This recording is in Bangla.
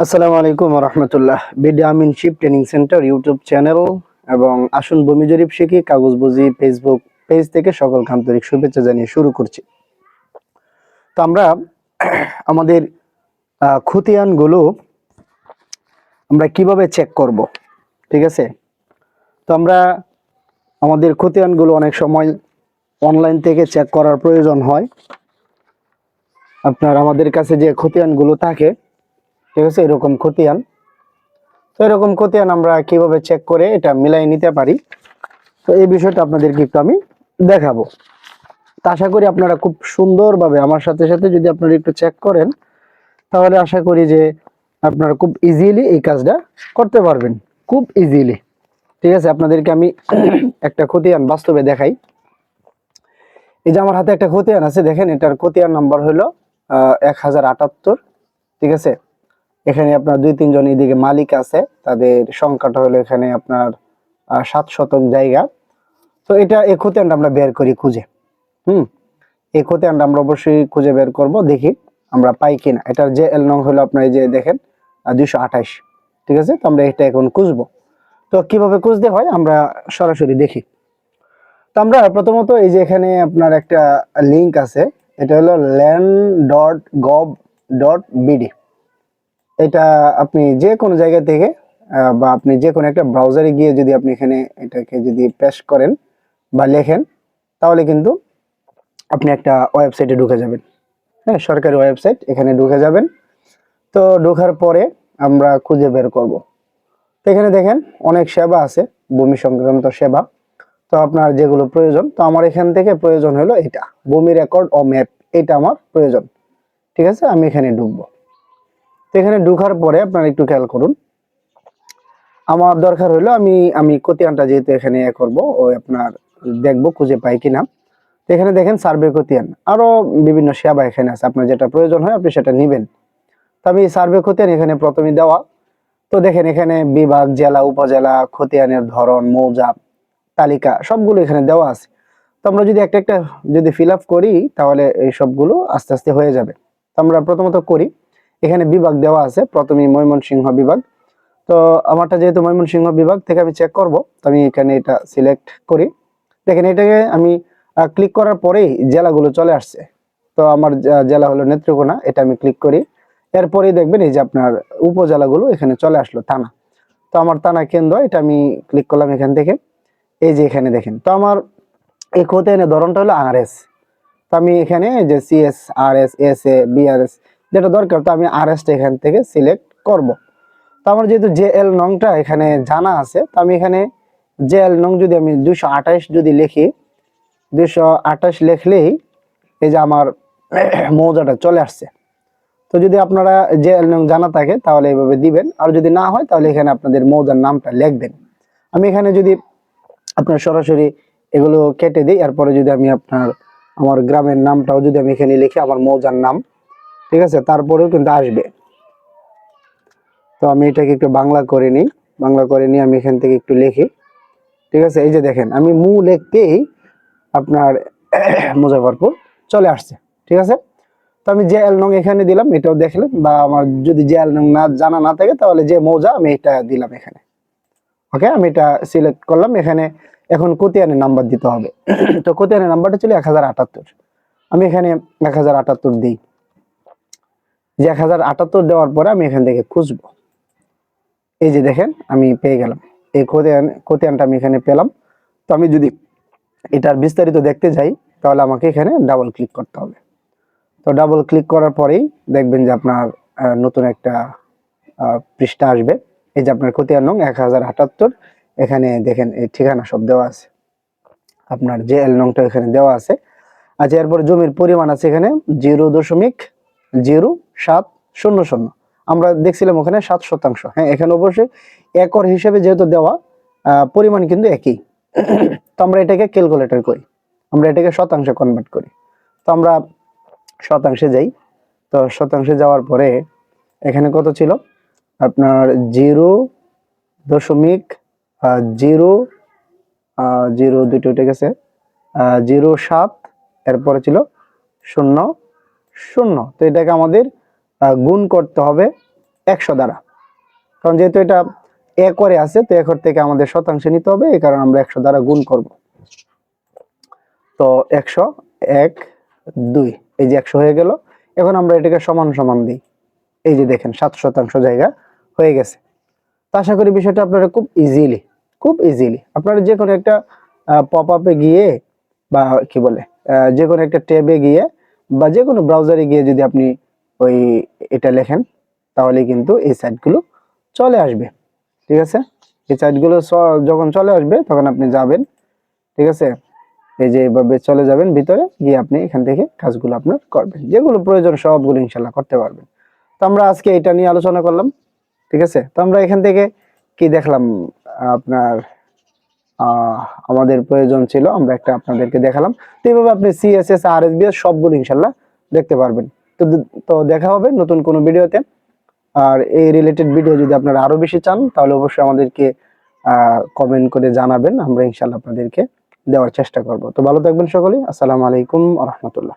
আসসালামু আলাইকুম রহমতুল্লাহ। BD Amin ship training centre YouTube channel এবং আসুন ভূমি জরিপ শিখি কাগজবুজি ফেসবুক পেজ থেকে সকল আন্তরিক শুভেচ্ছা জানিয়ে শুরু করছি। তো আমরা আমাদের খতিয়ানগুলো আমরা কিভাবে চেক করব, ঠিক আছে? তো আমরা আমাদের খতিয়ানগুলো অনেক সময় অনলাইন থেকে চেক করার প্রয়োজন হয়। আপনার আমাদের কাছে যে খতিয়ানগুলো থাকে, ঠিক আছে, এরকম খতিয়ান, তো এরকম খতিয়ান আমরা কিভাবে চেক করে এটা মিলাই নিতে পারি, তো এই বিষয়টা আপনাদেরকে একটু আমি দেখাবো। তো আশা করি আপনারা খুব সুন্দরভাবে আমার সাথে সাথে যদি আপনারা একটু চেক করেন, তাহলে আশা করি যে আপনারা খুব ইজিলি এই কাজটা করতে পারবেন, খুব ইজিলি। ঠিক আছে, আপনাদেরকে আমি একটা খতিয়ান বাস্তবে দেখাই। এই যে আমার হাতে একটা খতিয়ান আছে, দেখেন এটার খতিয়ান নাম্বার হলো 1078। ঠিক আছে, এখানে আপনার 2-3 জন এদিকে মালিক আছে, তাদের সংখ্যাটা হলো এখানে আপনার 7 শতক জায়গা। তো এটা এই খতিয়ানটা আমরা বের করি খুঁজে। এই খতিয়ানটা আমরা অবশ্যই খুঁজে বের করব, দেখি আমরা পাই কিনা। এটার যে এল নং হলো আপনার এই যে দেখেন 228। ঠিক আছে, তো আমরা এটা এখন খুঁজবো। তো কিভাবে খুঁজতে হয় আমরা সরাসরি দেখি। তো আমরা প্রথমত এই যে এখানে আপনার একটা লিংক আছে, এটা হলো land.gov.bd। এটা আপনি যে কোনো জায়গা থেকে বা আপনি যে কোনো একটা ব্রাউজারে গিয়ে যদি আপনি এখানে এটাকে যদি পেস্ট করেন বা লেখেন, তাহলে কিন্তু আপনি একটা ওয়েবসাইটে ঢুকে যাবেন। হ্যাঁ, সরকারি ওয়েবসাইট, এখানে ঢুকে যাবেন। তো ঢোকার পরে আমরা খুঁজে বের করব। তো এখানে দেখেন অনেক সেবা আছে, ভূমি সংক্রান্ত সেবা। তো আপনার যেগুলো প্রয়োজন, তো আমার এখান থেকে প্রয়োজন হলো এটা, ভূমি রেকর্ড ও ম্যাপ, এটা আমার প্রয়োজন। ঠিক আছে, আমি এখানে ঢুকবো। তো এখানে ঢুকার পরে আপনারা একটু খেয়াল করুন, আমার দরকার হলো আমি খতিয়ানটা যেহেতু এখানে করব, ওই আপনার দেখবো খুঁজে পাই কিনা। তো এখানে দেখেন সার্ভে খতিয়ান, আরো বিভিন্ন সেবা এখানে আছে, আপনার যেটা প্রয়োজন হয় আপনি সেটা নিবেন। তো আমি সার্ভে খতিয়ান এখানে প্রথমে দেওয়া। তো দেখেন এখানে বিভাগ, জেলা, উপজেলা, খতিয়ানের ধরন, মৌজা, তালিকা সবগুলো এখানে দেওয়া আছে। তো আমরা যদি একটা একটা যদি ফিল আপ করি, তাহলে এই সবগুলো আস্তে আস্তে হয়ে যাবে। তো আমরা প্রথমত করি, এখানে বিভাগ দেওয়া আছে, প্রথমে ময়মনসিংহ বিভাগ। তো আমারটা যেহেতু ময়মনসিংহ বিভাগ থেকে আমি চেক করব, তো আমি এখানে এটা সিলেক্ট করি। দেখেন এটাকে আমি ক্লিক করার পরেই জেলাগুলো চলে আসছে। তো আমার জেলা হলো নেত্রকোনা, এটা আমি ক্লিক করি। এরপরেই দেখবেন এই যে আপনার উপজেলাগুলো এখানে চলে আসলো, থানা। তো আমার থানা কেন্দ্র, এটা আমি ক্লিক করলাম এখান থেকে। এই যে এখানে দেখেন, তো আমার এই খতিয়ানের ধরনটা হলো আরএস। তো আমি এখানে যে সিএস, আরএস, এসএ, বিআরএস যেটা দরকার, তো আমি আরএসটা এখান থেকে সিলেক্ট করব। তো আমার যেহেতু জেএল নংটা এখানে জানা আছে, তো আমি এখানে জেএল নং যদি আমি 228 যদি লিখি, 228 লিখলেই এই যে আমার মৌজাটা চলে আসছে। তো যদি আপনারা জেএল নং জানা থাকে তাহলে এইভাবে দিবেন, আর যদি না হয় তাহলে এখানে আপনাদের মৌজার নামটা লিখবেন। আমি এখানে যদি আপনার সরাসরি এগুলো কেটে দিই, এরপরে যদি আমি আপনার আমার গ্রামের নামটাও যদি আমি এখানে লিখি, আমার মৌজার নাম, ঠিক আছে, তারপরেও কিন্তু আসবে। তো আমি এটাকে একটু বাংলা করে নিই, বাংলা করে নিয়ে আমি এখান থেকে একটু লিখি। ঠিক আছে, এই যে দেখেন আমি মু লিখতেই আপনার মুজাফরপুর চলে আসছে। ঠিক আছে, তো আমি যে এল নং এখানে দিলাম, এটাও দেখলেন। বা আমার যদি যে এল নং না জানা না থাকে, তাহলে যে মৌজা আমি এটা দিলাম এখানে। ওকে, আমি এটা সিলেক্ট করলাম এখানে। এখন খতিয়ানের নাম্বার দিতে হবে। তো খতিয়ানের নাম্বারটা ছিল 1078। আমি এখানে 1078 দিই। যে 1078 দেওয়ার পরে আমি এখান থেকে খুঁজবো। এই যে দেখেন আমি পেয়ে গেলাম, এই খতিয়ানটা আমি এখানে পেলাম। তো আমি যদি এটার বিস্তারিত দেখতে যাই, তাহলে আমাকে এখানে ডাবল ক্লিক করতে হবে। তো ডাবল ক্লিক করার পরেই দেখবেন যে আপনার নতুন একটা পৃষ্ঠা আসবে। এই যে আপনার খতিয়ান নং 1078, এখানে দেখেন এই ঠিকানা সব দেওয়া আছে, আপনার যে এল নংটা এখানে দেওয়া আছে। আচ্ছা, এরপর জমির পরিমাণ আছে এখানে 0.0700। আমরা দেখছিলাম ওখানে 7%। হ্যাঁ, এখানে অবশ্যই একর হিসেবে যেহেতু দেওয়া, পরিমাণ কিন্তু একই। তো আমরা এটাকে ক্যালকুলেটর করি, আমরা এটাকে শতাংশে কনভার্ট করি। তো আমরা শতাংশে যাই। তো শতাংশে যাওয়ার পরে এখানে কত ছিল আপনার 0.0 দুটো উঠে গেছে, 07, এরপরে ছিল 00। তো এটাকে আমাদের গুণ করতে হবে 100 দ্বারা, কারণ যেহেতু এটা একরে আছে তো একর থেকে আমাদের শতাংশে নিতে হবে, এই কারণে আমরা 100 দ্বারা গুণ করব। তো 100 1 2, এই যে 100 হয়ে গেল। এখন আমরা এটাকে সমান সমান দিই, এই যে দেখেন 7% জায়গা হয়ে গেছে। তো আশা করি বিষয়টা আপনারা খুব ইজিলি আপনারা যে কোনো একটা পপ আপে গিয়ে বা কি বলে যে কোনো একটা ট্যাবে গিয়ে বা যে কোনো ব্রাউজারে গিয়ে যদি আপনি ওই এটা লেখেন, তাহলে কিন্তু এই সাইটগুলো চলে আসবে। ঠিক আছে, এই সাইটগুলো যখন চলে আসবে তখন আপনি যাবেন, ঠিক আছে, এই যে এইভাবে চলে যাবেন ভিতরে গিয়ে আপনি এখান থেকে কাজগুলো আপনার করবেন, যেগুলো প্রয়োজন সবগুলো ইনশাল্লাহ করতে পারবেন। তো আমরা আজকে এটা নিয়ে আলোচনা করলাম, ঠিক আছে। তো আমরা এখান থেকে কি দেখলাম, আপনার আমাদের প্রয়োজন ছিল, আমরা একটা আপনাদেরকে দেখালাম। তো এইভাবে আপনি সিএসএস আর এস বিএস সবগুলো ইনশাল্লাহ দেখতে পারবেন। তো তো দেখা হবে নতুন কোনো ভিডিওতে। আর এই রিলেটেড ভিডিও যদি আপনারা আরো বেশি চান তাহলে অবশ্যই আমাদেরকে কমেন্ট করে জানাবেন, আমরা ইনশাল্লাহ আপনাদেরকে দেওয়ার চেষ্টা করব। তো ভালো থাকবেন সকলেই, আসসালামু আলাইকুম ওয়া রাহমাতুল্লাহ।